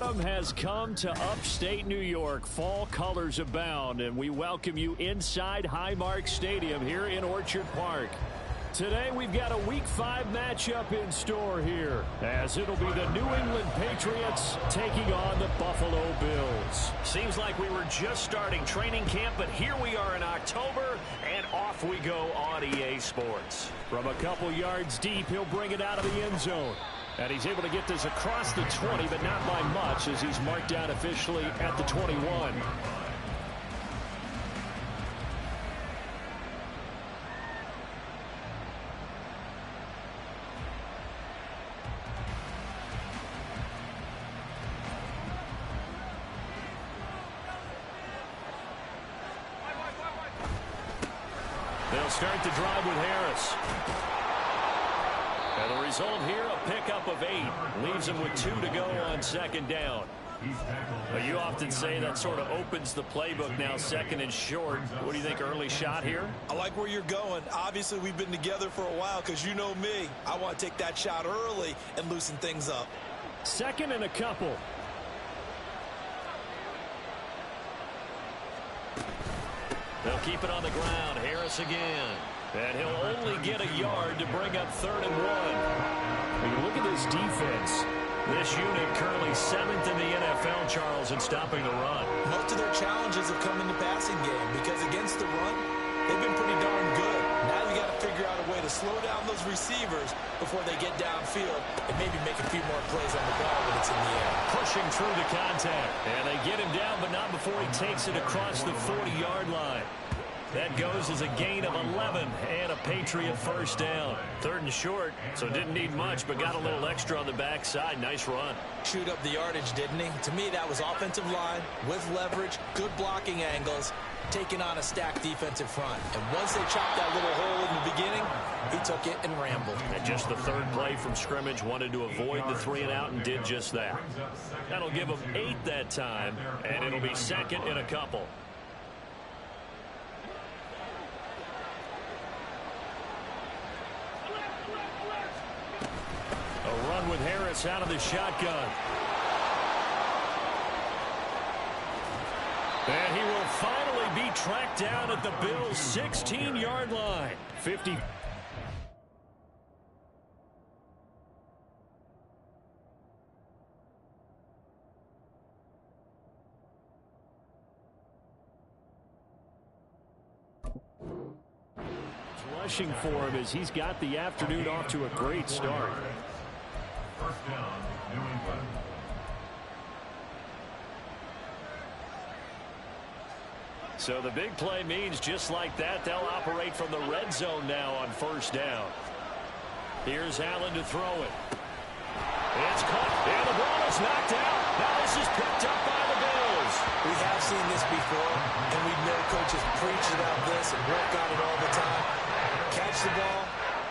Autumn has come to upstate New York. Fall colors abound, and we welcome you inside Highmark Stadium here in Orchard Park. Today we've got a Week 5 matchup in store here, as it'll be the New England Patriots taking on the Buffalo Bills. Seems like we were just starting training camp, but here we are in October, and off we go on EA Sports. From a couple yards deep, he'll bring it out of the end zone. And he's able to get this across the 20, but not by much, as he's marked down officially at the 21. They'll start the drive with Harris. And the result here, a pickup of 8. Leaves him with 2 to go on second down. But you often say that sort of opens the playbook now, second and short. What do you think, early shot here? I like where you're going. Obviously, we've been together for a while because you know me. I want to take that shot early and loosen things up. Second and a couple. They'll keep it on the ground. Harris again. And he'll only get a yard to bring up 3rd and 1. When you look at this defense, this unit currently 7th in the NFL, Charles, in stopping the run. Most of their challenges have come in the passing game because against the run, they've been pretty darn good. Now you got to figure out a way to slow down those receivers before they get downfield and maybe make a few more plays on the ball when it's in the air. Pushing through the contact. And they get him down, but not before he takes it across the 40-yard line. That goes as a gain of 11 and a Patriot first down. 3rd and short, so didn't need much, but got a little extra on the backside. Nice run. Shoot up the yardage, didn't he? To me, that was offensive line with leverage, good blocking angles, taking on a stacked defensive front. And once they chopped that little hole in the beginning, he took it and rambled. And just the 3rd play from scrimmage, wanted to avoid the 3 and out and did just that. That'll give him 8 that time, and it'll be second and a couple. A run with Harris out of the shotgun. And he will finally be tracked down at the Bills' 16-yard line. 50. Rushing for him as he's got the afternoon off to a great start. First down, New England. So the big play means just like that, they'll operate from the red zone now on first down. Here's Allen to throw it. It's caught, and the ball is knocked out. Now this is picked up by the Bills. We have seen this before, and we know coaches preach about this and work on it all the time. Catch the ball.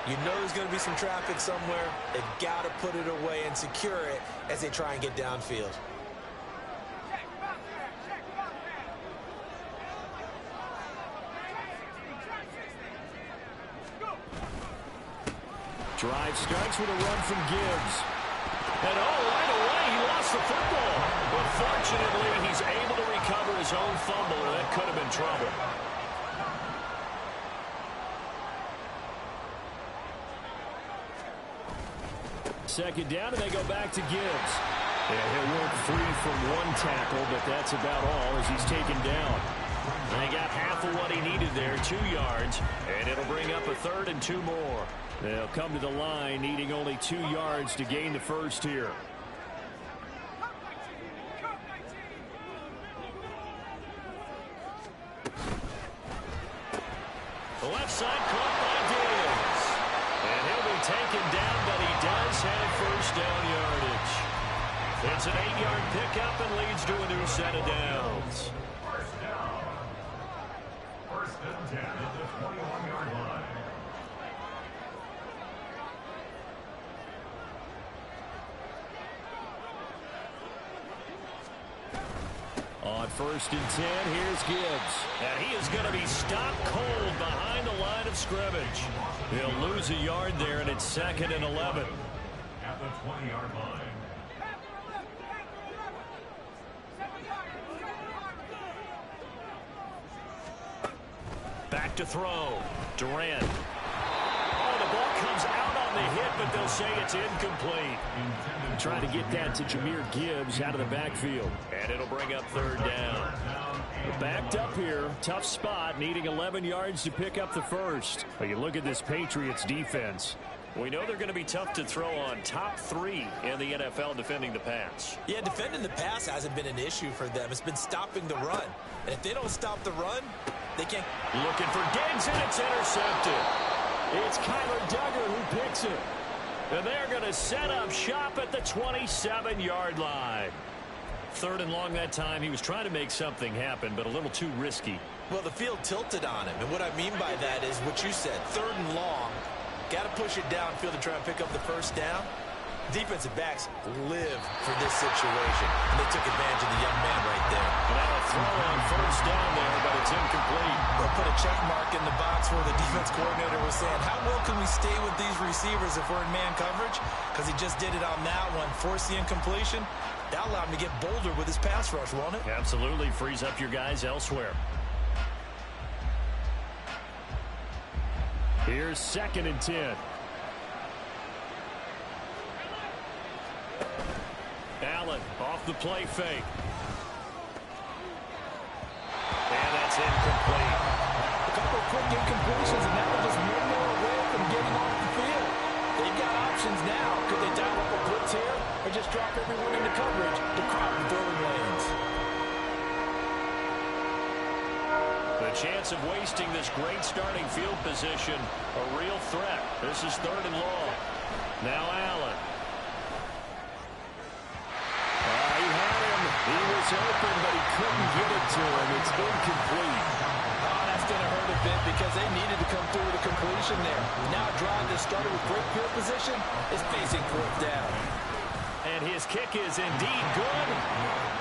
You know there's going to be some traffic somewhere. They've got to put it away and secure it as they try and get downfield. Drive starts with a run from Gibbs. And right away he lost the football. But fortunately he's able to recover his own fumble, and that could have been trouble. Second down, and they go back to Gibbs. Yeah, he'll work free from one tackle, but that's about all as he's taken down. And he got half of what he needed there, 2 yards, and it'll bring up a 3rd and 2 more. They'll come to the line needing only 2 yards to gain the first here. The left side caught by Diggs. And he'll be taken down, but he does have first down yardage. It's an 8-yard pickup and leads to a new set of downs. First down. First and 10 at the 21-yard line. On first and 10, here's Gibbs. And he is going to be stopped cold behind the line of scrimmage. He'll lose a yard there, and it's 2nd and 11. At the 20-yard line. Back to throw. Durant. Oh, the ball comes out on the hit, but they'll say it's incomplete. Trying to get that to Jahmyr Gibbs out of the backfield. And it'll bring up third down. Backed up here. Tough spot, needing 11 yards to pick up the first. But you look at this Patriots defense. We know they're going to be tough to throw on. Top 3 in the NFL defending the pass. Yeah, defending the pass hasn't been an issue for them. It's been stopping the run. And if they don't stop the run, they can't. Looking for Diggs, and it's intercepted. It's Kyler Duggar who picks it. And they're going to set up shop at the 27-yard line. Third and long that time. He was trying to make something happen, but a little too risky. Well, the field tilted on him. And what I mean by that is what you said. Third and long. Got to push it downfield to try and pick up the first down. Defensive backs live for this situation. And they took advantage of the young man right there. Now a throw on first down there, but it's incomplete. They'll put a check mark in the box where the defense coordinator was saying, how well can we stay with these receivers if we're in man coverage? Because he just did it on that one. Force the incompletion. That allowed him to get bolder with his pass rush, won't it? Absolutely. Frees up your guys elsewhere. Here's 2nd and 10. Allen off the play fake. And that's incomplete. A couple of quick incompletions, and now they're just one more away from getting off the field. They've got options now. Could they dial up a blitz here or just drop everyone into coverage to crowd the throwing lanes? The chance of wasting this great starting field position, a real threat. This is third and long. Now Allen. He had him. He was open, but he couldn't get it to him. It's incomplete. Oh, that's going to hurt a bit because they needed to come through with a completion there. Now a drive that started with great field position is facing fourth down. And his kick is indeed good.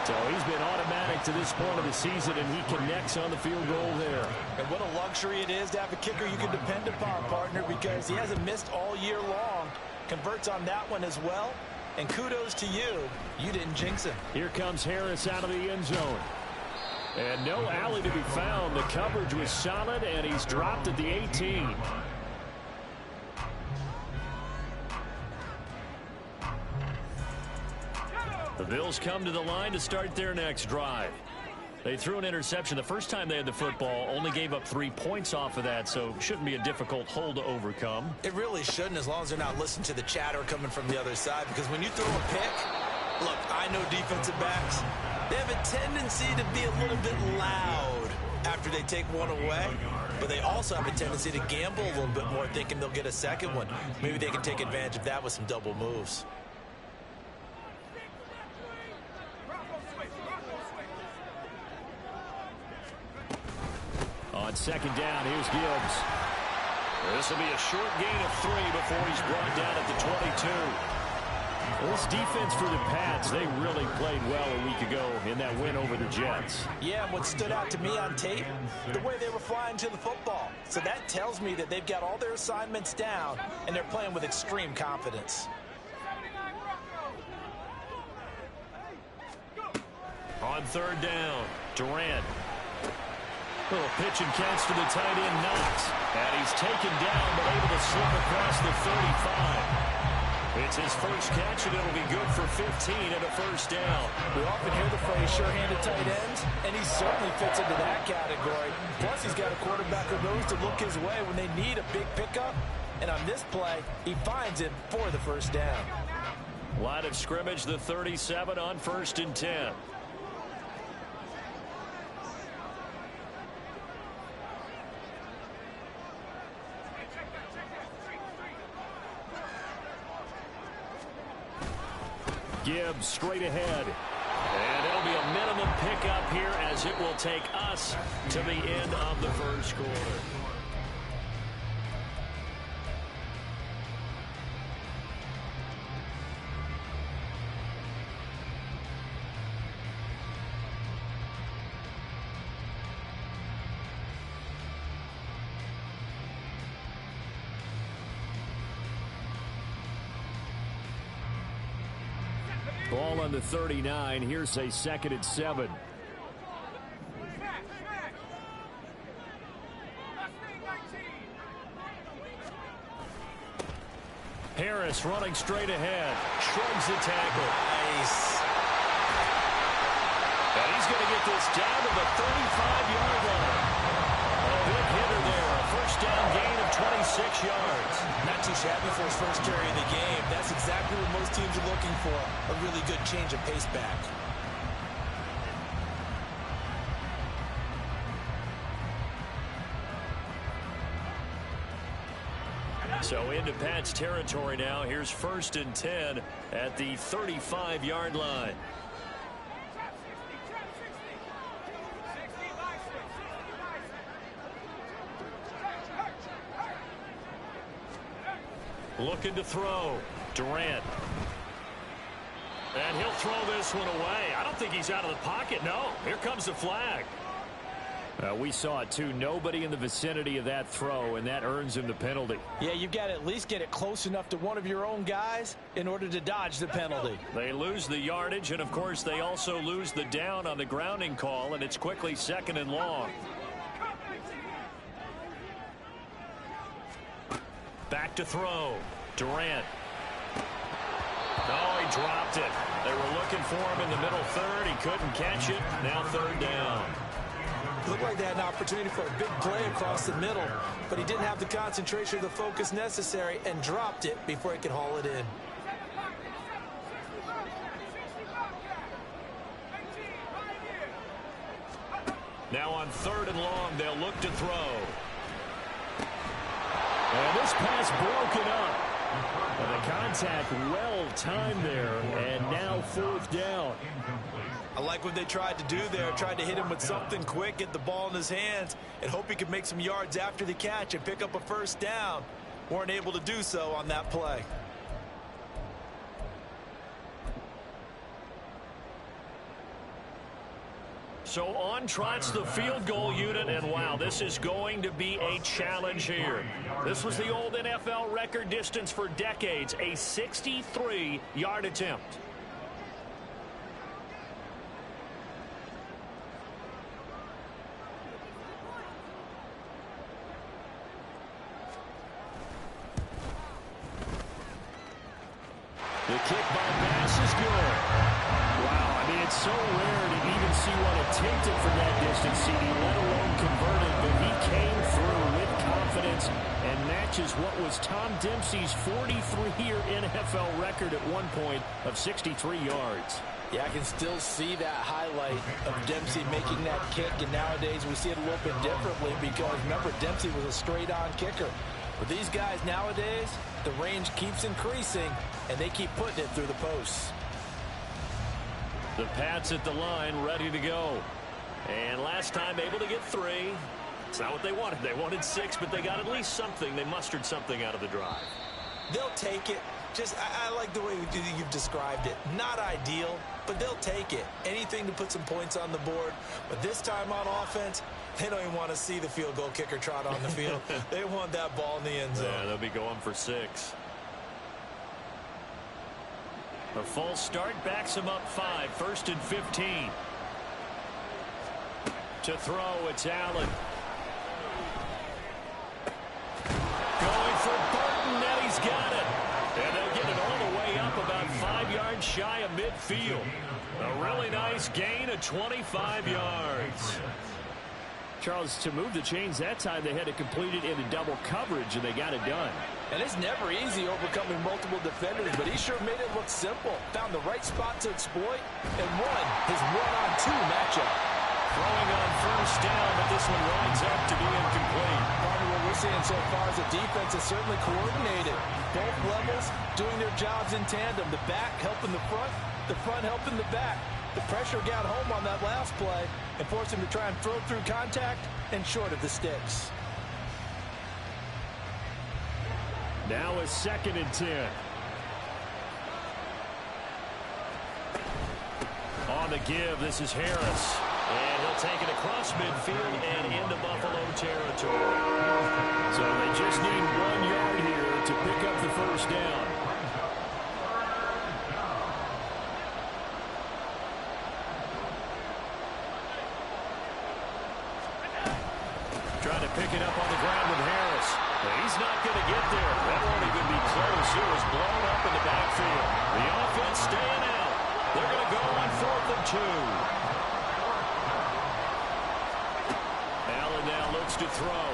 So he's been automatic to this point of the season, and he connects on the field goal there. And what a luxury it is to have a kicker you can depend upon, partner, because he hasn't missed all year long. Converts on that one as well. And kudos to you. You didn't jinx him. Here comes Harris out of the end zone. And no alley to be found. The coverage was solid, and he's dropped at the 18. The Bills come to the line to start their next drive. They threw an interception the first time they had the football, only gave up 3 points off of that, so shouldn't be a difficult hole to overcome. It really shouldn't, as long as they're not listening to the chatter coming from the other side, because when you throw a pick, look, I know defensive backs, they have a tendency to be a little bit loud after they take one away, but they also have a tendency to gamble a little bit more, thinking they'll get a second one. Maybe they can take advantage of that with some double moves. On 2nd down, here's Gibbs. This will be a short gain of 3 before he's brought down at the 22. This defense for the Pats, they really played well a week ago in that win over the Jets. Yeah, and what stood out to me on tape, the way they were flying to the football. So that tells me that they've got all their assignments down, and they're playing with extreme confidence. On 3rd down, Durant. Little pitch and catch to the tight end, Knox. And he's taken down, but able to slip across the 35. It's his first catch, and it'll be good for 15 and a first down. We often hear the phrase sure-handed tight ends, and he certainly fits into that category. Plus, he's got a quarterback who knows to look his way when they need a big pickup. And on this play, he finds it for the first down. Line of scrimmage, the 37 on 1st and 10. Gibbs straight ahead. And it'll be a minimum pickup here as it will take us to the end of the first quarter. Ball on the 39. Here's a 2nd and 7. Harris running straight ahead. Shrugs the tackle. Nice. And he's going to get this down to the 35-yard line. A big hitter there. A first down gain of 26 yards. Not too shabby for his first carry of the game. That's exactly what most teams are looking for. A really good change of pace back. So into Pat's territory now. Here's 1st and 10 at the 35-yard line. Looking to throw. Durant. And he'll throw this one away. I don't think he's out of the pocket. No. Here comes the flag. We saw it, too. Nobody in the vicinity of that throw, and that earns him the penalty. Yeah, you've got to at least get it close enough to one of your own guys in order to dodge the penalty. They lose the yardage, and, of course, they also lose the down on the grounding call, and it's quickly 2nd and long. Back to throw. Durant. Oh, he dropped it. They were looking for him in the middle third. He couldn't catch it. Now 3rd down. Looked like they had an opportunity for a big play across the middle, but he didn't have the concentration or the focus necessary and dropped it before he could haul it in. Now on 3rd and long, they'll look to throw. And this pass broken up. And the contact well timed there, and now 4th down. I like what they tried to do there. Tried to hit him with something quick, get the ball in his hands, and hope he could make some yards after the catch and pick up a 1st down. Weren't able to do so on that play. So on trots the field goal unit, and wow, this is going to be a challenge here. This was the old NFL record distance for decades, a 63-yard attempt. The kick by Bass is good. Wow, I mean, it's so rare to even see one attempted from that distance, CD, let alone converted, but he came through with confidence and matches what was Tom Dempsey's 43-year NFL record at one point of 63 yards. Yeah, I can still see that highlight of Dempsey making that kick, and nowadays we see it a little bit differently because, remember, Dempsey was a straight-on kicker. But these guys nowadays, the range keeps increasing, and they keep putting it through the posts. The Pats at the line, ready to go. And last time able to get 3. It's not what they wanted. They wanted 6, but they got at least something. They mustered something out of the drive. They'll take it. I like the way you've described it. Not ideal, but they'll take it. Anything to put some points on the board. But this time on offense, they don't even want to see the field goal kicker trot on the field. They want that ball in the end zone. Yeah, they'll be going for 6. A false start backs him up 5. 1st and 15. To throw, it's Allen. Going for Burton, and he's got it. And they'll get it all the way up about 5 yards shy of midfield. A really nice gain of 25 yards. Charles, to move the chains that time, they had to complete it into double coverage, and they got it done. And it's never easy overcoming multiple defenders, but he sure made it look simple. Found the right spot to exploit and won his 1-on-2 matchup. Throwing on 1st down, but this one winds up to be incomplete. Part of what we're seeing so far is the defense is certainly coordinated. Both levels doing their jobs in tandem. The back helping the front helping the back. The pressure got home on that last play and forced him to try and throw through contact and short of the sticks. Now a 2nd and 10. On the give, this is Harris. And he'll take it across midfield and into Buffalo territory. So they just need 1 yard here to pick up the 1st down. Trying to pick it up on the ground with Harris. But he's not going to get there. That won't even be close. It was 2. Allen now looks to throw.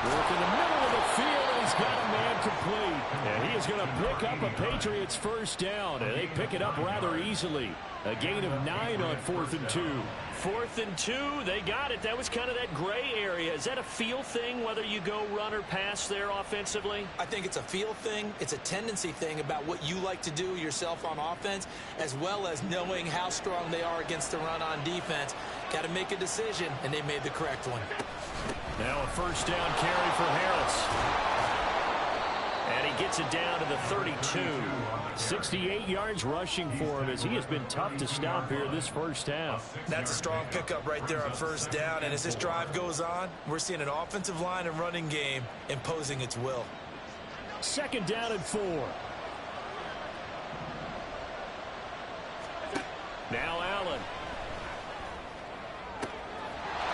Work in the middle of the field, and he's got a man complete. And he is going to pick up a Patriots first down, and they pick it up rather easily. A gain of 9 on 4th and 2. 4th and 2, they got it. That was kind of that gray area. Is that a feel thing, whether you go run or pass there offensively? I think it's a feel thing. It's a tendency thing about what you like to do yourself on offense, as well as knowing how strong they are against the run on defense. Got to make a decision, and they made the correct one. Now a first down carry for Harris. And he gets it down to the 32. 68 yards rushing for him as he has been tough to stop here this first half. That's a strong pickup right there on first down. And as this drive goes on, we're seeing an offensive line and running game imposing its will. 2nd down and 4. Now Allen.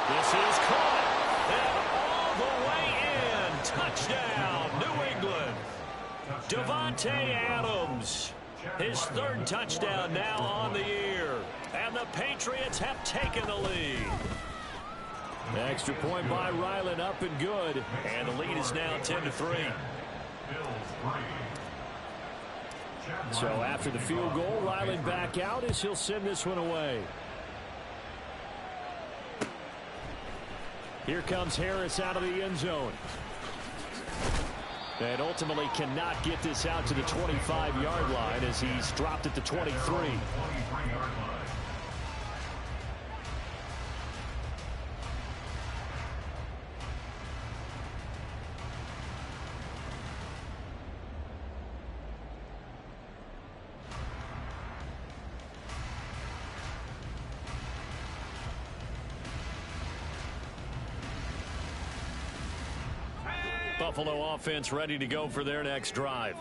This is caught. And all the way in. Touchdown, New England. Davante Adams. His 3rd touchdown now on the year. And the Patriots have taken the lead. Extra point by Ryland, up and good. And the lead is now 10-3. So after the field goal, Ryland back out as he'll send this one away. Here comes Harris out of the end zone. And ultimately cannot get this out to the 25-yard line as he's dropped at the 23. Buffalo offense ready to go for their next drive.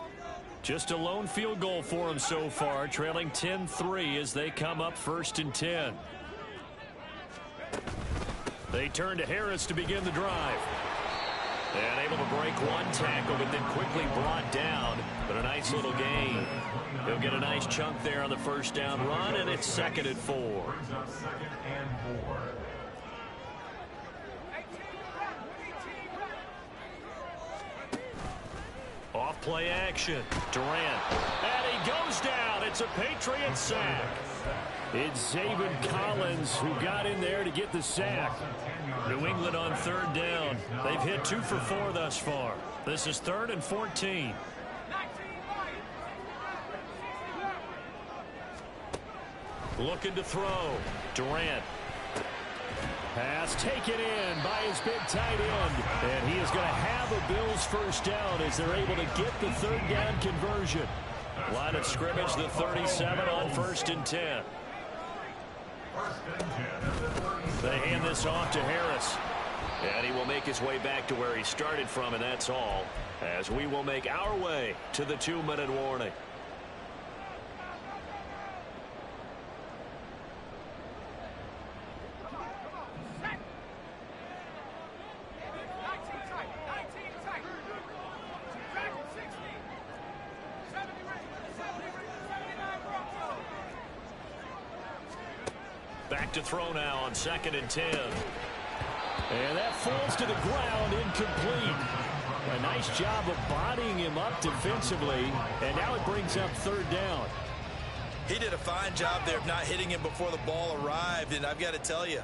Just a lone field goal for them so far, trailing 10-3 as they come up 1st and 10. They turn to Harris to begin the drive. And able to break one tackle, but then quickly brought down. But a nice little gain. He'll get a nice chunk there on the first down run, and it's 2nd and 4. Off play action. Durant. And he goes down. It's a Patriot sack. It's Zaven Collins who got in there to get the sack. New England on 3rd down. They've hit 2 for 4 thus far. This is 3rd and 14. Looking to throw. Durant. Pass taken in by his big tight end. And he is going to have a Bills first down as they're able to get the 3rd down conversion. Line of scrimmage, the 37 on 1st and 10. They hand this off to Harris. And he will make his way back to where he started from, and that's all. As we will make our way to the 2-minute warning. Back to throw now on 2nd and 10. And that falls to the ground, incomplete. A nice job of bodying him up defensively, and now it brings up 3rd down. He did a fine job there of not hitting him before the ball arrived, and I've got to tell you,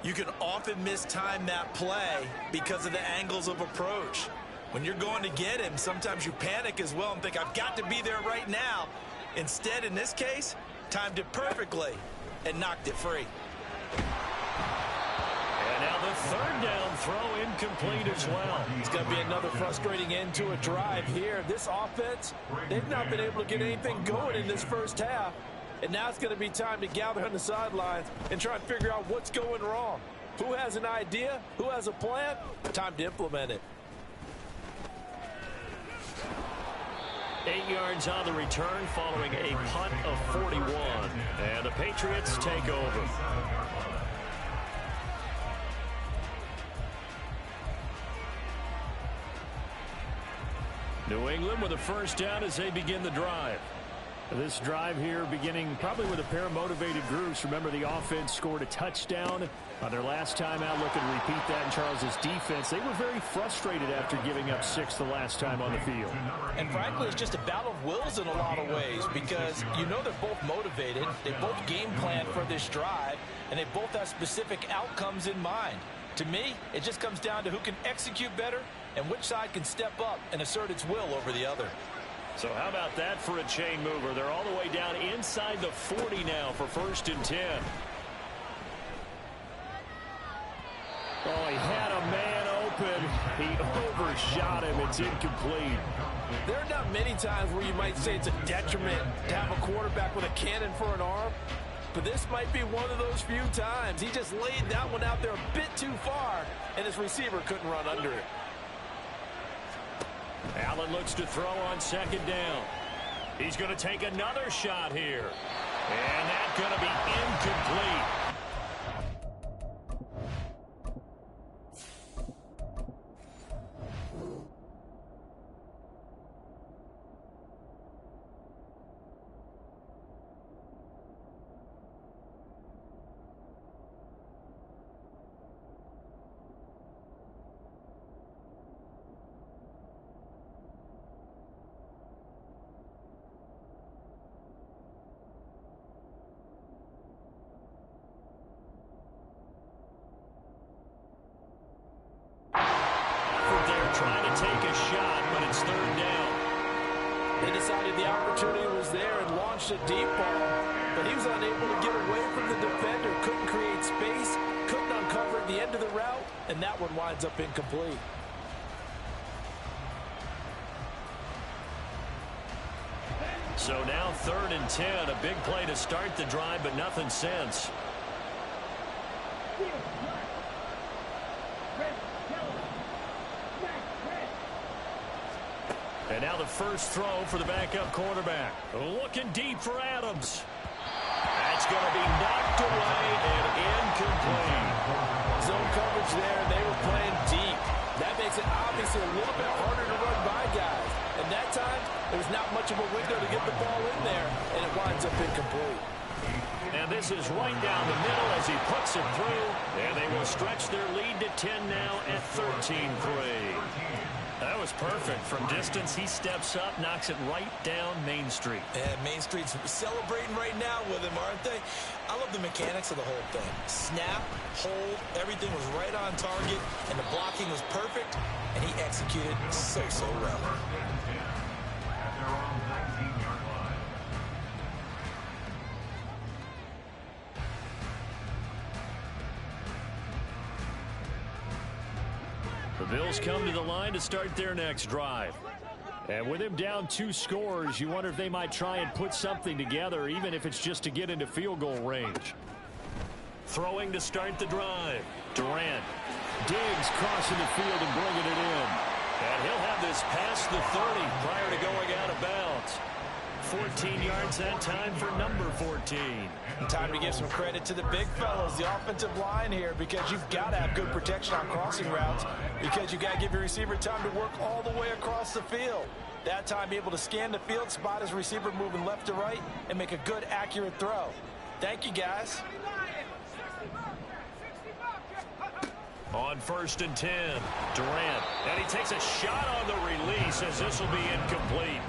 you can often mistime that play because of the angles of approach. When you're going to get him, sometimes you panic as well and think, I've got to be there right now. Instead, in this case, timed it perfectly and knocked it free. And now the 3rd down throw incomplete as well. It's going to be another frustrating end to a drive here. This offense, they've not been able to get anything going in this first half. And now it's going to be time to gather on the sidelines and try and figure out what's going wrong. Who has an idea? Who has a plan? Time to implement it. 8 yards on the return following a punt of 41. And the Patriots take over. New England with a first down as they begin the drive. This drive here beginning probably with a pair of motivated groups. Remember, the offense scored a touchdown on their last time out. Looking to repeat that in Charles's defense. They were very frustrated after giving up 6 the last time on the field. And frankly, it's just a battle of wills in a lot of ways because you know they're both motivated. They both game plan for this drive, and they both have specific outcomes in mind. To me, it just comes down to who can execute better and which side can step up and assert its will over the other. So how about that for a chain mover? They're all the way down inside the 40 now for 1st and 10. Oh, he had a man open. He overshot him. It's incomplete. There are not many times where you might say it's a detriment to have a quarterback with a cannon for an arm, but this might be one of those few times. He just laid that one out there a bit too far, and his receiver couldn't run under it. Allen looks to throw on 2nd down. He's going to take another shot here. And that's going to be incomplete. Trying to take a shot, but it's 3rd down. They decided the opportunity was there and launched a deep ball, but he was unable to get away from the defender, couldn't create space, couldn't uncover the end of the route, and that one winds up incomplete. So now 3rd and 10, a big play to start the drive, but nothing since. And now the first throw for the backup quarterback. Looking deep for Adams. That's going to be knocked away and incomplete. Zone coverage there, and they were playing deep. That makes it obviously a little bit harder to run by guys. And that time, there was not much of a window to get the ball in there, and it winds up incomplete. And this is right down the middle as he puts it through. And they will stretch their lead to 10 now at 13-3. That was perfect. From distance, he steps up, knocks it right down Main Street. And Main Street's celebrating right now with him, aren't they? I love the mechanics of the whole thing. Snap, hold, everything was right on target, and the blocking was perfect, and he executed so well. At their own 19-yard line. The Bills come to the line to start their next drive. And with him down 2 scores, you wonder if they might try and put something together, even if it's just to get into field goal range. Throwing to start the drive. Durant. Diggs crossing the field and bringing it in. And he'll have this past the 30 prior to going out of bounds. 14 yards that time for number 14. And time to give some credit to the big fellas, the offensive line here, because you've got to have good protection on crossing routes, because you've got to give your receiver time to work all the way across the field. That time, be able to scan the field, spot his receiver moving left to right, and make a good, accurate throw. Thank you, guys. On 1st and 10, Durant. And he takes a shot on the release as this will be incomplete.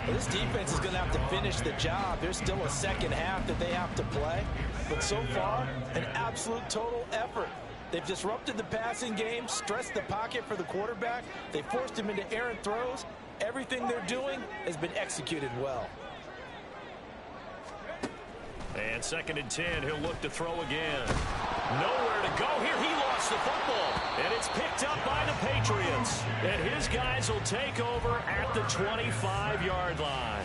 Well, this defense is going to have to finish the job. There's still a second half that they have to play. But so far, an absolute total effort. They've disrupted the passing game, stressed the pocket for the quarterback. They forced him into errant throws. Everything they're doing has been executed well. And 2nd and 10, he'll look to throw again. Nowhere to go here. He lost the football. And it's picked up by the Patriots. And his guys will take over at the 25-yard line.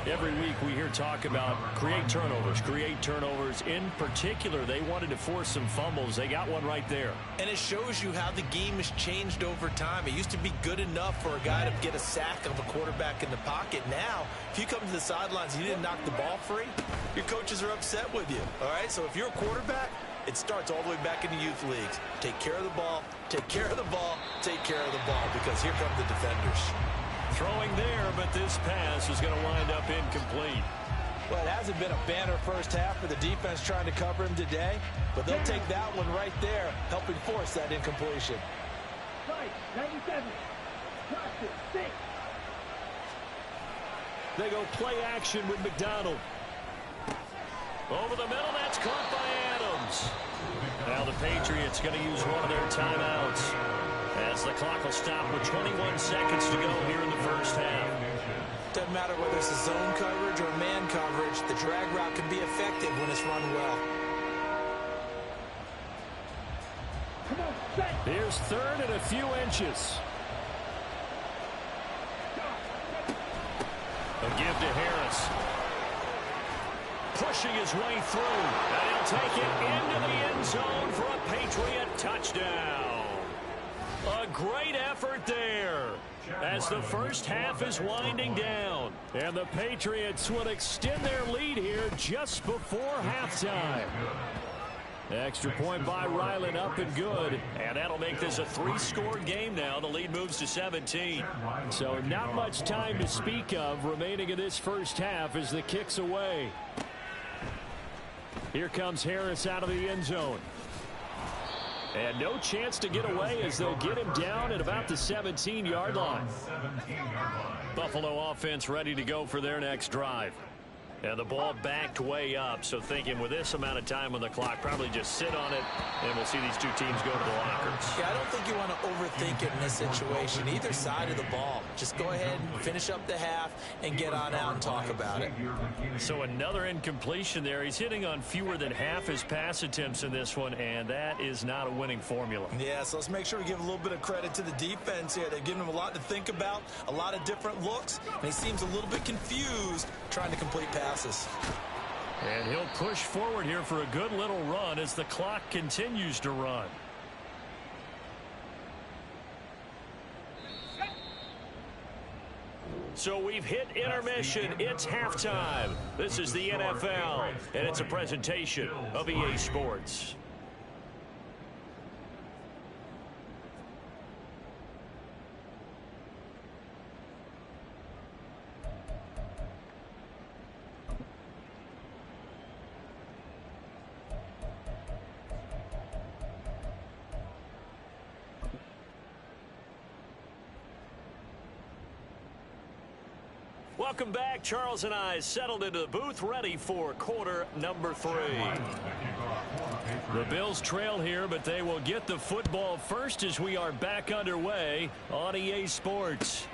Every week we hear talk about create turnovers. In particular, they wanted to force some fumbles. They got one right there. And it shows you how the game has changed over time. It used to be good enough for a guy to get a sack of a quarterback in the pocket. Now, if you come to the sidelines and you didn't knock the ball free, your coaches are upset with you. All right, so if you're a quarterback, it starts all the way back in the youth leagues. Take care of the ball, take care of the ball, take care of the ball, because here come the defenders. throwing there, but this pass is going to wind up incomplete. Well, it hasn't been a banner first half for the defense trying to cover him today, but they'll take that one right there, helping force that incompletion. 97. They go play action with McDonald. Over the middle, that's caught by Adams. Now the Patriots going to use one of their timeouts as the clock will stop with 21 seconds to go here in the first half. Doesn't matter whether it's a zone coverage or man coverage, the drag route can be effective when it's run well. Here's third and a few inches. A give to Harris. Pushing his way through. And he'll take it into the end zone for a Patriot touchdown. A great effort there as the first half is winding down. And the Patriots will extend their lead here just before halftime. Extra point by Ryland, up and good. And that'll make this a 3-score game now. The lead moves to 17. So not much time to speak of remaining in this first half as the kick's away. Here comes Harris out of the end zone. And no chance to get away as they'll get him down at about the 17-yard line. Buffalo offense ready to go for their next drive. And the ball backed way up, so thinking with this amount of time on the clock, probably just sit on it, and we'll see these two teams go to the lockers. Yeah, I don't think you want to overthink it in this situation. Either side of the ball. Just go ahead and finish up the half and get on out and talk about it. So another incompletion there. He's hitting on fewer than half his pass attempts in this one, and that is not a winning formula. Yeah, so let's make sure we give a little bit of credit to the defense here. They're giving him a lot to think about, a lot of different looks, and he seems a little bit confused trying to complete passes. And he'll push forward here for a good little run as the clock continues to run. So we've hit intermission. It's halftime. This is the NFL, and it's a presentation of EA Sports. Welcome back. Charles and I settled into the booth, ready for quarter number 3. The Bills trail here, but they will get the football first as we are back underway on EA Sports.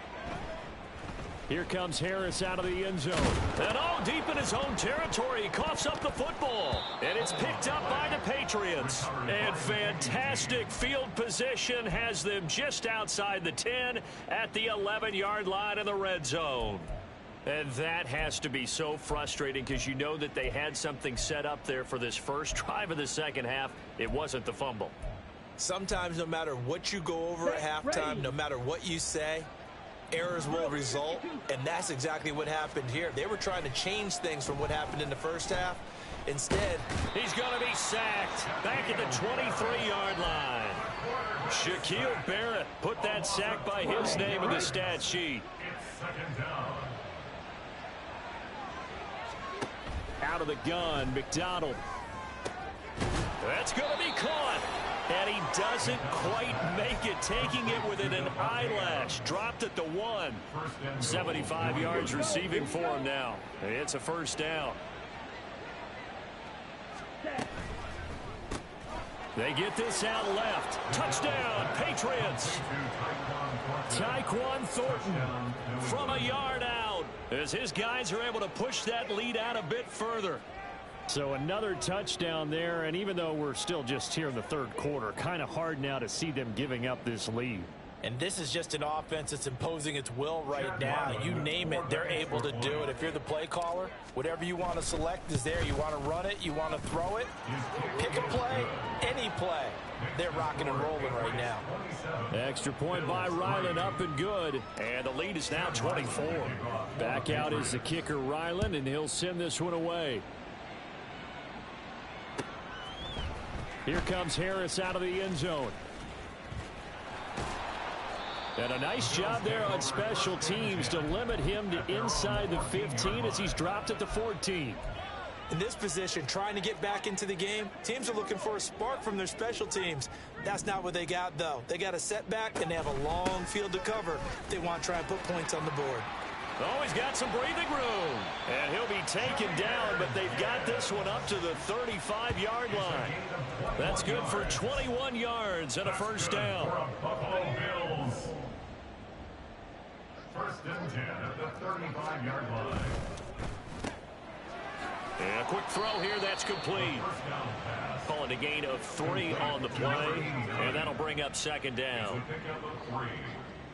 Here comes Harris out of the end zone. And deep in his own territory, he coughs up the football. And it's picked up by the Patriots. And fantastic field position has them just outside the 10 at the 11-yard line in the red zone. And that has to be so frustrating because you know that they had something set up there for this first drive of the second half. It wasn't the fumble. Sometimes no matter what you go over at halftime, no matter what you say, errors will result, and that's exactly what happened here. They were trying to change things from what happened in the first half. Instead, he's going to be sacked back at the 23-yard line. Shaquille Barrett put that sack by his name in the stat sheet. Out of the gun, McDonald. That's going to be caught. And he doesn't quite make it, taking it within an eyelash. Dropped at the 1. 75 yards receiving for him now. It's a first down. They get this out left. Touchdown, Patriots. Tyquan Thornton from a yard out as his guys are able to push that lead out a bit further. So another touchdown there, and even though we're still just here in the third quarter, kind of hard now to see them giving up this lead. And this is just an offense that's imposing its will right now. You name it, they're able to do it. If you're the play caller, whatever you want to select is there. You want to run it, you want to throw it, pick a play, any play. They're rocking and rolling right now. Extra point by Ryland, up and good. And the lead is now 24. Back out is the kicker, Ryland, and he'll send this one away. Here comes Harris out of the end zone. And a nice job there on special teams to limit him to inside the 15 as he's dropped at the 14. In this position, trying to get back into the game, teams are looking for a spark from their special teams. That's not what they got, though. They got a setback, and they have a long field to cover if they want to try and put points on the board. Oh, he's got some breathing room. And he'll be taken down, but they've got this one up to the 35-yard line. That's good for 21 yards and a first down. Buffalo Bills. First and 10 at the 35-yard line. And a quick throw here, that's complete. Calling a gain of 3 on the play, and that'll bring up second down.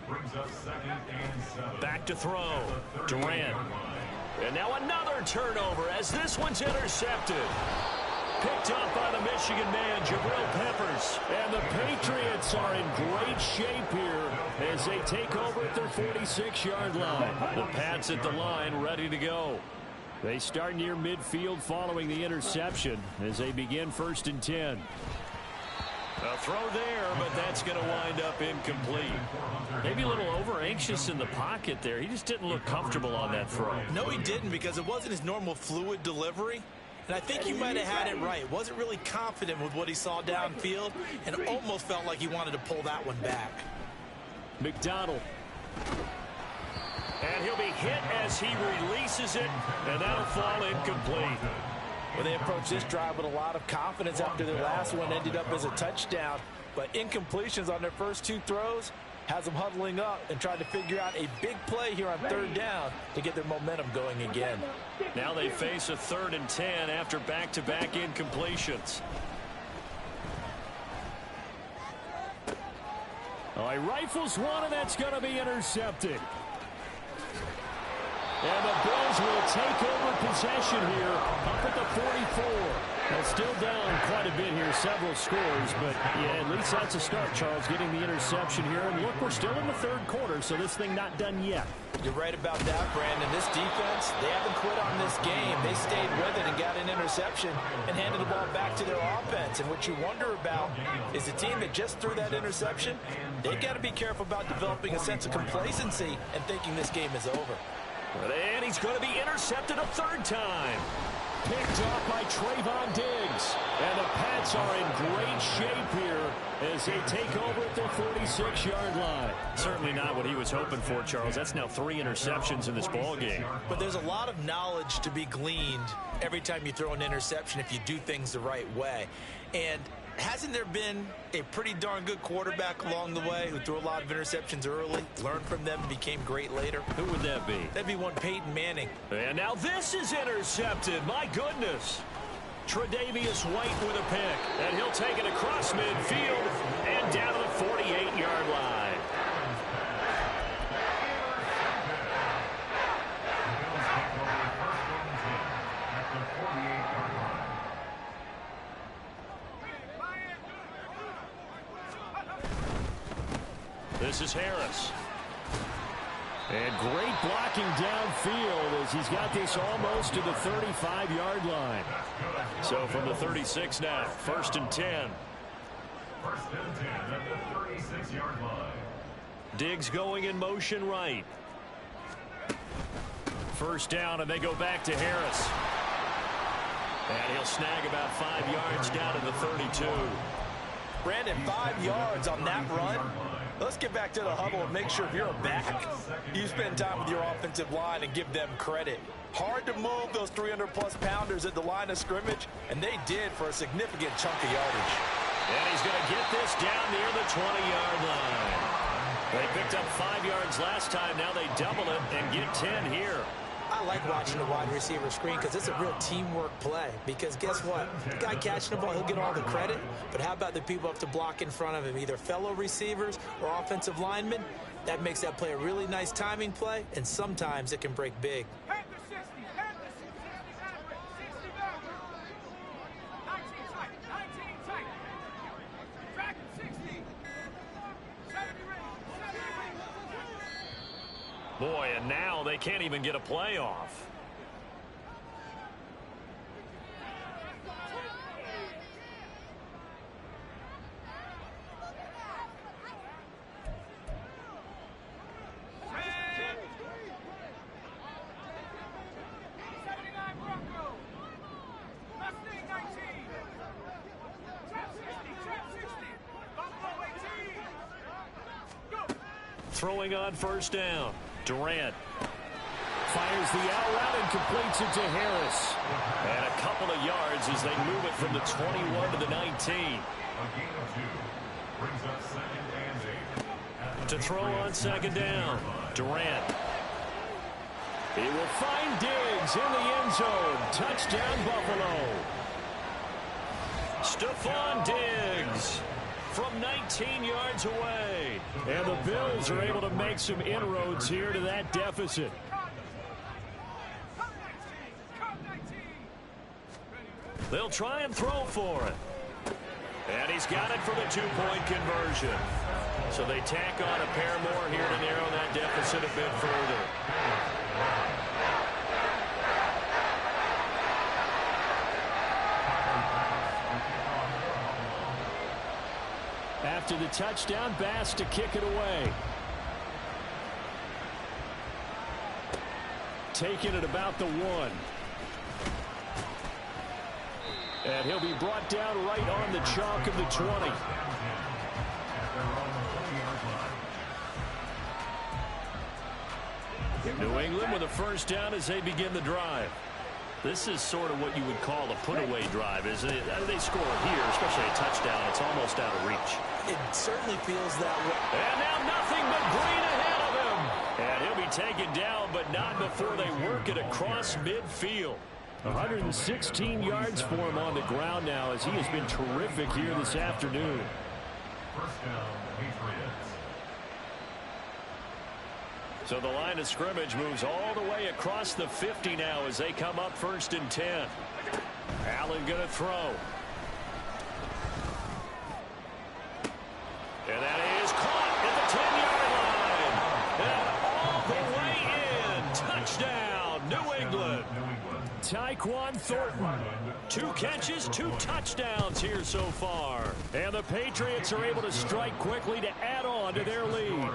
Brings up second and 7. Back to throw. Durant. And now another turnover as this one's intercepted. Picked up by the Michigan man, Jabril Peppers. And the Patriots are in great shape here as they take over at their 46-yard line. The Pats at the line ready to go. They start near midfield following the interception as they begin first and 10. A throw there, but that's going to wind up incomplete. Maybe a little over-anxious in the pocket there. He just didn't look comfortable on that throw. No, he didn't, because it wasn't his normal fluid delivery. And I think he might have had it right. Wasn't really confident with what he saw downfield and almost felt like he wanted to pull that one back. McDonald. And he'll be hit as he releases it, and that'll fall incomplete. Well, they approached this drive with a lot of confidence after their last one ended up as a touchdown. But incompletions on their first 2 throws has them huddling up and trying to figure out a big play here on third down to get their momentum going again. Now they face a 3rd and 10 after back-to-back incompletions. Oh, he rifles one, and that's going to be intercepted. And the Bills will take over possession here up at the 44. Well, still down quite a bit here, several scores, but yeah, at least that's a start, Charles, getting the interception here. And look, we're still in the 3rd quarter, so this thing not done yet. You're right about that, Brandon. This defense, they haven't quit on this game. They stayed with it and got an interception and handed the ball back to their offense. And what you wonder about is the team that just threw that interception, they've got to be careful about developing a sense of complacency and thinking this game is over. And he's going to be intercepted a 3rd time. Picked off by Trayvon Diggs. And the Pats are in great shape here as they take over at their 46-yard line. Certainly not what he was hoping for, Charles. That's now 3 interceptions in this ball game. But there's a lot of knowledge to be gleaned every time you throw an interception if you do things the right way. And hasn't there been a pretty darn good quarterback along the way who threw a lot of interceptions early, learned from them, and became great later? Who would that be? That'd be one Peyton Manning. And now this is intercepted. My goodness. Tre'Davious White with a pick. And he'll take it across midfield and down to the 48-yard line. This is Harris. And great blocking downfield as he's got this almost to the 35-yard line. So from the 36 now, 1st and 10. First and 10 at the 36-yard line. Diggs going in motion right. First down, and they go back to Harris. And he'll snag about 5 yards down to the 32. Brandon, 5 yards on that run. Let's get back to the huddle and make sure if you're a back, you spend time with your offensive line and give them credit. Hard to move those 300-plus pounders at the line of scrimmage, and they did for a significant chunk of yardage. And he's going to get this down near the 20-yard line. They picked up 5 yards last time. Now they double it and get 10 here. I like watching the wide receiver screen because it's a real teamwork play. Because guess what? The guy catching the ball, he'll get all the credit. But how about the people up to block in front of him, either fellow receivers or offensive linemen? That makes that play a really nice timing play, and sometimes it can break big. Boy, and now they can't even get a play off. throwing on first down. Durant. Fires the out route and completes it to Harris. And a couple of yards as they move it from the 21 to the 19. A gain of 2 brings up 2nd and 8. To throw on 2nd down. Durant. He will find Diggs in the end zone. Touchdown, Buffalo. Stephon Diggs from 19 yards away. And the Bills are able to make some inroads here to that deficit. They'll try and throw for it. And he's got it for the 2-point conversion. So they tack on a pair more here to narrow that deficit a bit further. After the touchdown, Bass to kick it away. Taking it about the 1. And he'll be brought down right on the chalk of the 20. New England with a first down as they begin the drive. This is sort of what you would call a put-away drive, isn't it? They score here, especially a touchdown. It's almost out of reach. It certainly feels that way. And now nothing but green ahead of him. And he'll be taken down, but not before they work it across midfield. 116 yards for him on the ground now as he has been terrific here this afternoon. First down, Patriots. So the line of scrimmage moves all the way across the 50 now as they come up 1st and 10. Allen going to throw. And that is caught at the 10-yard line. And all the way in. Touchdown, New England. Tyquan Thornton. 2 catches, 2 touchdowns here so far. And the Patriots are able to strike quickly to add on to their lead.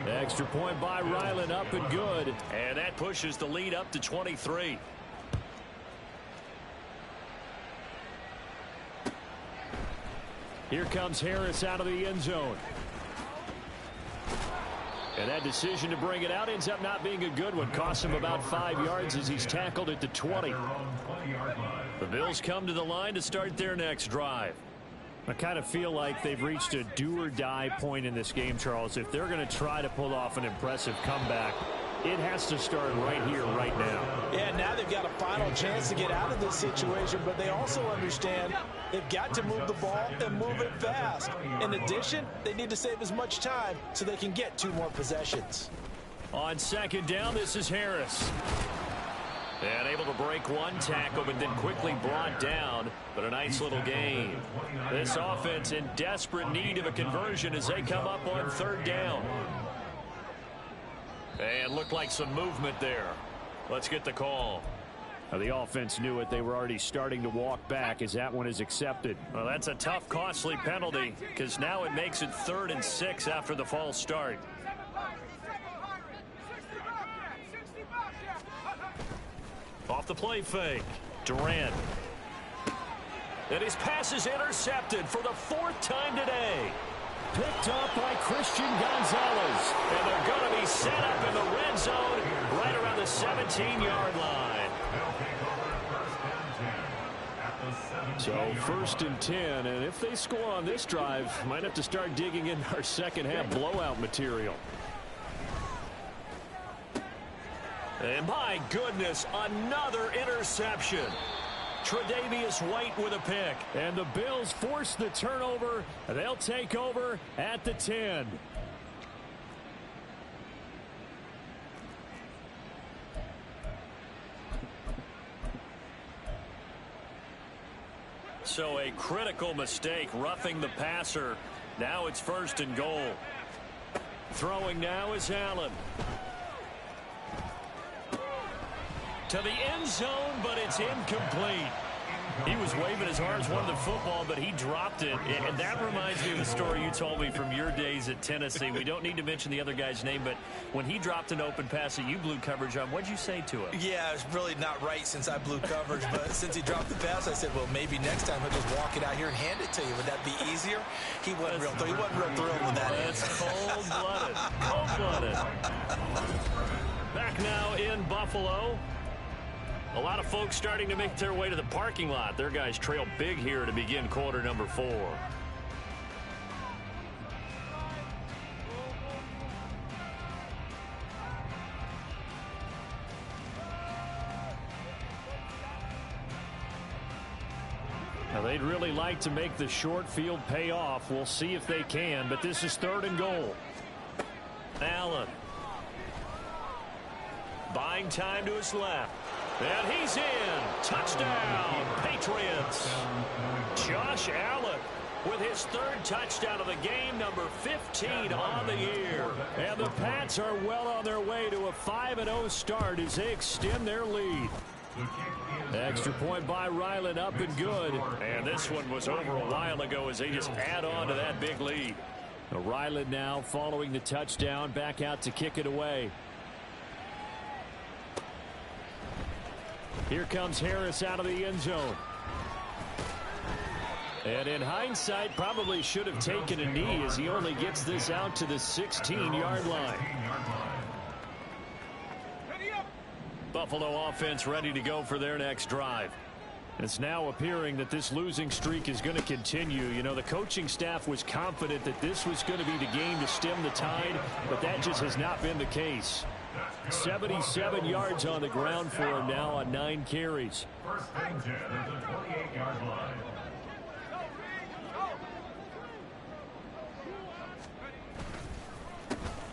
Extra point by Ryland, up and good. And that pushes the lead up to 23. Here comes Harris out of the end zone. And that decision to bring it out ends up not being a good one. Costs him about 5 yards as he's tackled at the 20. The Bills come to the line to start their next drive. I kind of feel like they've reached a do-or-die point in this game, Charles. If they're going to try to pull off an impressive comeback, it has to start right here, right now. Yeah, now they've got a final chance to get out of this situation, but they also understand they've got to move the ball and move it fast. In addition, they need to save as much time so they can get 2 more possessions. On 2nd down, this is Harris. And able to break 1 tackle, but then quickly brought down. But a nice little gain. This offense in desperate need of a conversion as they come up on 3rd down. And looked like some movement there. Let's get the call. Now, the offense knew it. They were already starting to walk back as that one is accepted. Well, that's a tough, costly penalty because now it makes it 3rd and 6 after the false start. Off the play fake. Durant. And his pass is intercepted for the 4th time today. Picked up by Christian Gonzalez. And they're going to be set up in the red zone right around the 17-yard line. So 1st and 10, and if they score on this drive, might have to start digging in our second half blowout material. And my goodness, another interception. Tre'Davious White with a pick. And the Bills force the turnover. They'll take over at the 10. So a critical mistake, roughing the passer. Now it's 1st and goal. Throwing now is Allen. To the end zone, but it's incomplete. He was waving as hard as wanted the football, but he dropped it. And that reminds me of the story you told me from your days at Tennessee. We don't need to mention the other guy's name, but when he dropped an open pass that you blew coverage on, what'd you say to him? Yeah, it's really not right since I blew coverage, but since he dropped the pass, I said, well, maybe next time he'll just walk it out here and hand it to you. Would that be easier? He wasn't real thrilled with that. That's cold-blooded. Cold-blooded. Back now in Buffalo. A lot of folks starting to make their way to the parking lot. Their guys trail big here to begin quarter number 4. Now they'd really like to make the short field pay off. We'll see if they can, but this is 3rd and goal. Allen. Buying time to his left. And he's in. Touchdown, Patriots. Josh Allen with his 3rd touchdown of the game, number 15 on the year. And the Pats are well on their way to a 5-0 start as they extend their lead. Extra point by Ryland, up and good. And this one was over a while ago as they just add on to that big lead. Ryland now following the touchdown, back out to kick it away. Here comes Harris out of the end zone. And in hindsight, probably should have taken a knee as he only gets this out to the 16-yard line. Buffalo offense ready to go for their next drive. It's now appearing that this losing streak is going to continue. You know, the coaching staff was confident that this was going to be the game to stem the tide, but that just has not been the case. 77 yards on the ground for him now on 9 carries. 1st and 10 at the 28-yard line.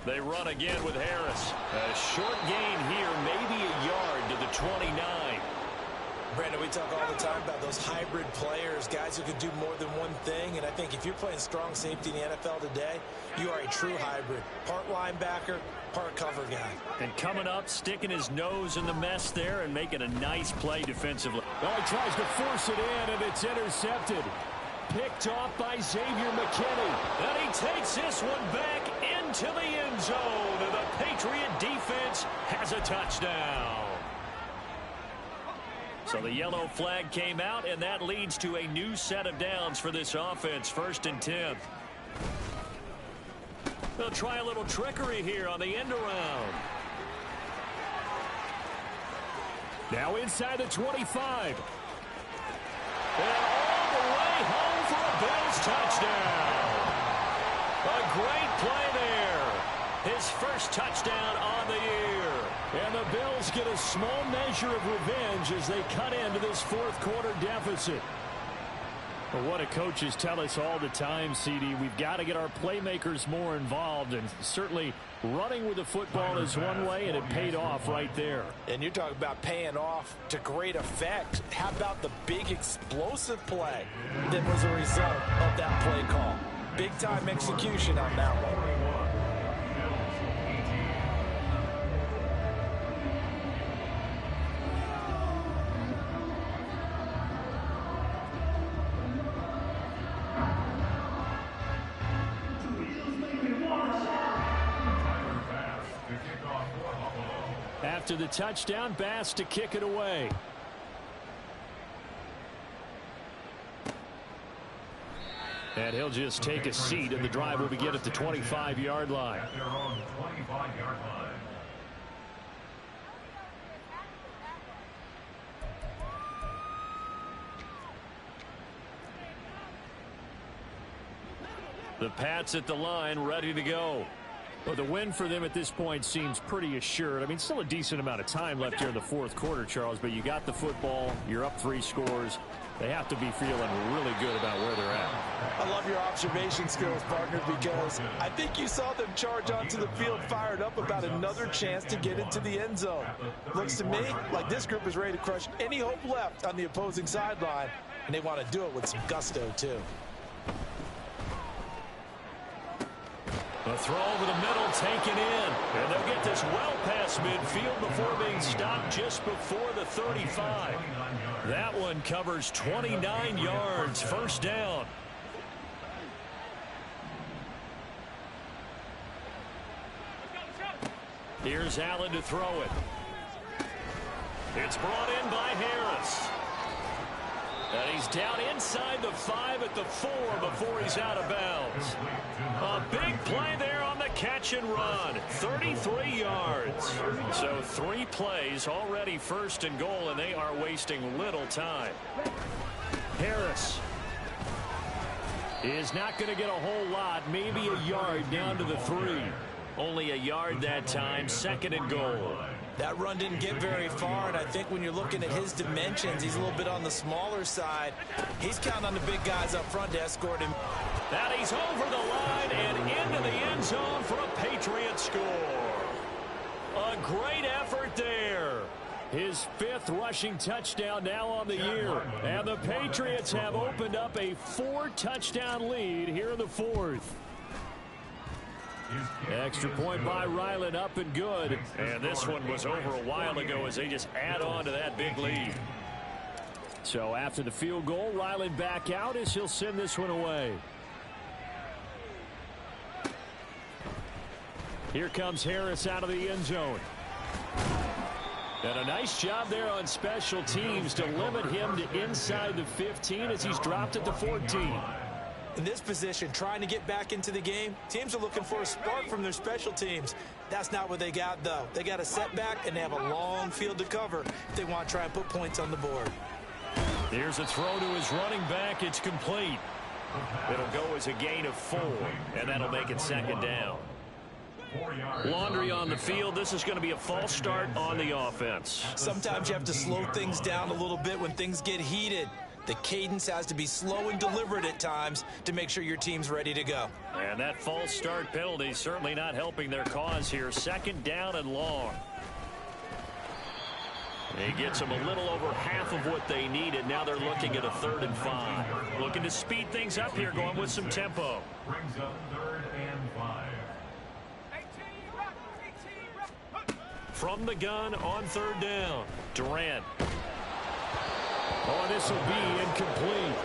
They run again with Harris. A short gain here, maybe a yard to the 29. Brandon, we talk all the time about those hybrid players, guys who can do more than one thing. And I think if you're playing strong safety in the NFL today, you are a true hybrid. Part linebacker, part cover guy. And coming up, sticking his nose in the mess there and making a nice play defensively. Well, he tries to force it in, and it's intercepted. Picked off by Xavier McKinney. And he takes this one back into the end zone. And the Patriot defense has a touchdown. So the yellow flag came out, and that leads to a new set of downs for this offense. 1st and 10. They'll try a little trickery here on the end around. Now inside the 25. And all the way home for a Bills touchdown. A great play there. His first touchdown on the year. And the Bills get a small measure of revenge as they cut into this 4th quarter deficit. Well, what do coaches tell us all the time, CD? We've got to get our playmakers more involved, and certainly running with the football is one way, and it paid off right there. And you're talking about paying off to great effect. How about the big explosive play that was a result of that play call? Big-time execution on that one. After the touchdown, Bass to kick it away. And he'll just take a seat, and the drive will begin at the 25-yard line. At their own 25-yard line. The Pats at the line, ready to go. Well, the win for them at this point seems pretty assured. I mean, still a decent amount of time left here in the 4th quarter, Charles, but you got the football, you're up 3 scores. They have to be feeling really good about where they're at. I love your observation skills, partner, because I think you saw them charge onto the field fired up about another chance to get into the end zone. Looks to me like this group is ready to crush any hope left on the opposing sideline, and they want to do it with some gusto, too. A throw over the middle taken in. And they'll get this well past midfield before being stopped just before the 35. That one covers 29 yards. First down. Here's Allen to throw it. It's brought in by Harris. And he's down inside the 5 at the 4 before he's out of bounds. A big play there on the catch and run. 33 yards. So 3 plays already first and goal, and they are wasting little time. Harris is not going to get a whole lot, maybe a yard down to the 3. Only a yard that time, second and goal. That run didn't get very far, and I think when you're looking at his dimensions, he's a little bit on the smaller side. He's counting on the big guys up front to escort him. That he's over the line and into the end zone for a Patriot score. A great effort there. His 5th rushing touchdown now on the year. And the Patriots have opened up a 4-touchdown lead here in the 4th. Extra point by Ryland, up and good. And this one was over a while ago as they just add on to that big lead. So after the field goal, Ryland back out as he'll send this one away. Here comes Harris out of the end zone. And a nice job there on special teams to limit him to inside the 15 as he's dropped at the 14. In this position, trying to get back into the game, teams are looking for a spark from their special teams. That's not what they got, though. They got a setback, and they have a long field to cover if they want to try and put points on the board. Here's a throw to his running back. It's complete. It'll go as a gain of 4, and that'll make it second down. Laundry on the field. This is going to be a false start on the offense. Sometimes you have to slow things down a little bit when things get heated. The cadence has to be slow and deliberate at times to make sure your team's ready to go. And that false start penalty is certainly not helping their cause here. Second down and long. He gets them a little over half of what they needed. Now they're looking at a 3rd and 5. Looking to speed things up here, going with some tempo. Brings up 3rd and 5. From the gun on 3rd down. Durant. Oh, this will be incomplete.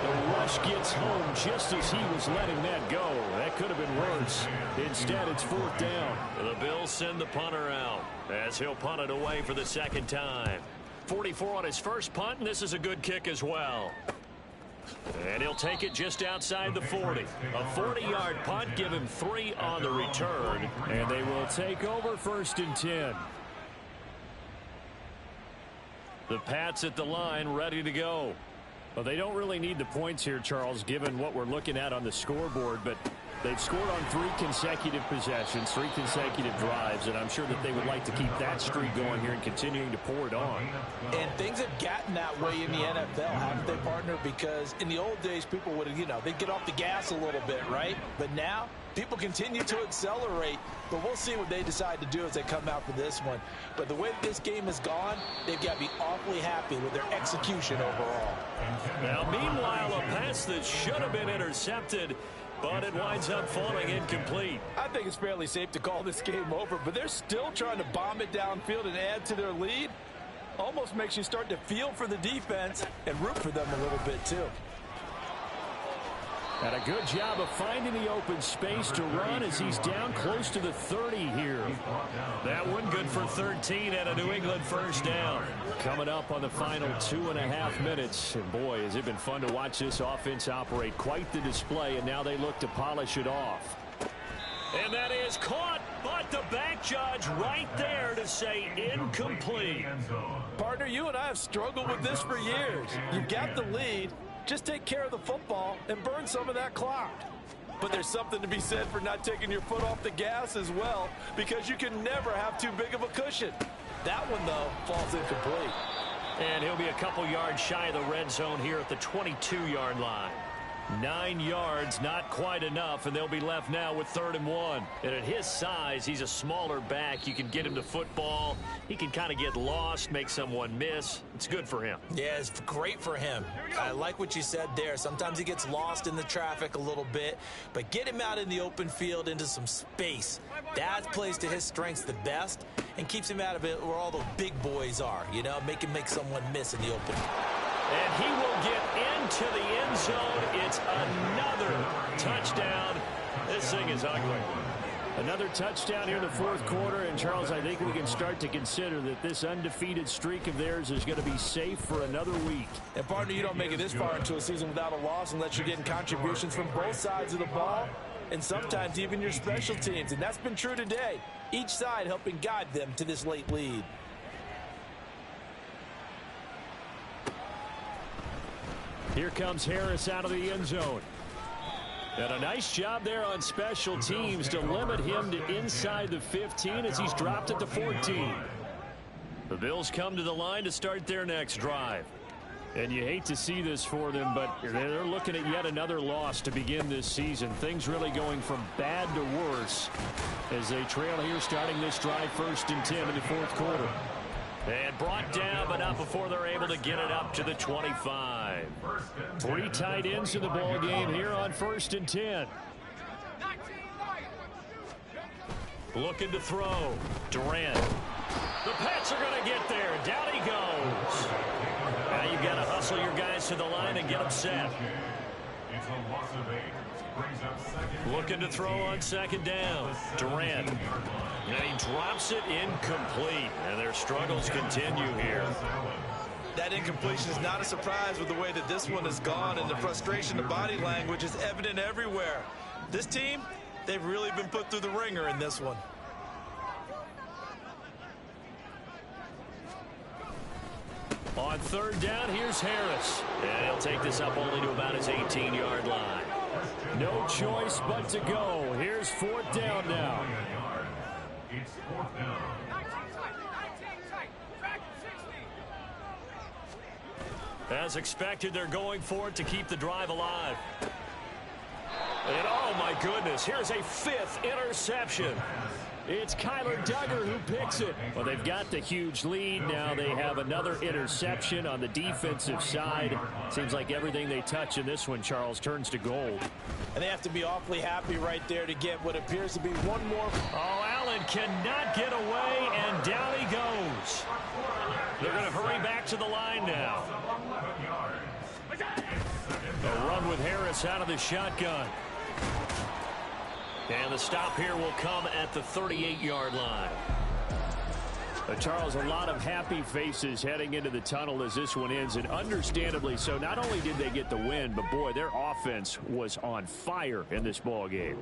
The rush gets home just as he was letting that go. That could have been worse. Instead, it's 4th down. The Bills send the punter out as he'll punt it away for the 2nd time. 44 on his first punt, and this is a good kick as well. And he'll take it just outside the 40. A 40-yard punt, give him 3 on the return. And they will take over 1st and 10. The Pats at the line, ready to go. Well, they don't really need the points here, Charles, given what we're looking at on the scoreboard, but they've scored on 3 consecutive possessions, 3 consecutive drives, and I'm sure that they would like to keep that streak going here and continuing to pour it on. And things have gotten that way in the NFL, haven't they, partner? Because in the old days, people would, they'd get off the gas a little bit, right? But now, people continue to accelerate, but we'll see what they decide to do as they come out for this one. But the way this game has gone, they've got to be awfully happy with their execution overall. Now, meanwhile, a pass that should have been intercepted, but it winds up falling incomplete. I think it's fairly safe to call this game over, but they're still trying to bomb it downfield and add to their lead. Almost makes you start to feel for the defense and root for them a little bit, too. And a good job of finding the open space to run as he's down close to the 30 here. That one good for 13 and a New England first down. Coming up on the final 2.5 minutes. And boy, has it been fun to watch this offense operate. Quite the display, and now they look to polish it off. And that is caught, but the back judge right there to say incomplete. Partner, you and I have struggled with this for years. You've got the lead. Just take care of the football and burn some of that clock. But there's something to be said for not taking your foot off the gas as well, because you can never have too big of a cushion. That one, though, falls incomplete. And he'll be a couple yards shy of the red zone here at the 22-yard line. 9 yards, not quite enough, and they'll be left now with 3rd and 1. And at his size, he's a smaller back. You can get him to football. He can kind of get lost, make someone miss. It's good for him. Yeah, it's great for him. I like what you said there. Sometimes he gets lost in the traffic a little bit, but get him out in the open field into some space. That plays to his strengths the best and keeps him out of it where all the big boys are, you know, make someone miss in the open. And he will get into the end zone. It's another touchdown. This thing is ugly. Another touchdown here in the 4th quarter. And, Charles, I think we can start to consider that this undefeated streak of theirs is going to be safe for another week. And, partner, you don't make it this far into a season without a loss unless you're getting contributions from both sides of the ball and sometimes even your special teams. And that's been true today. Each side helping guide them to this late lead. Here comes Harris out of the end zone. And a nice job there on special teams to limit him to inside the 15 as he's dropped at the 14. The Bills come to the line to start their next drive. And you hate to see this for them, but they're looking at yet another loss to begin this season. Things really going from bad to worse as they trail here starting this drive 1st and 10 in the 4th quarter. And brought down, but not before they're able to get it up to the 25. 3 tight ends in the ball game here on 1st and 10. Looking to throw. Durant. The Pats are going to get there. Down he goes. Now you've got to hustle your guys to the line and get them set. It's a loss of 8. Brings up 2nd. Looking to throw on 2nd down. Durant. And he drops it incomplete. And their struggles continue here. That incompletion is not a surprise with the way that this one has gone, and the frustration, the body language is evident everywhere. This team, they've really been put through the ringer in this one. On 3rd down, here's Harris. And he'll take this up only to about his 18-yard line. No choice but to go. Here's 4th down now. It's 4th down. As expected, they're going for it to keep the drive alive. And oh my goodness, here's a 5th interception. It's Kyler Duggar who picks it. Well, they've got the huge lead. Now they have another interception on the defensive side. Seems like everything they touch in this one, Charles, turns to gold. And they have to be awfully happy right there to get what appears to be one more. Oh, Allen cannot get away, and down he goes. They're going to hurry back to the line now. A run with Harris out of the shotgun. And the stop here will come at the 38-yard line. Charles, a lot of happy faces heading into the tunnel as this one ends, and understandably so. Not only did they get the win, but boy, their offense was on fire in this ball game.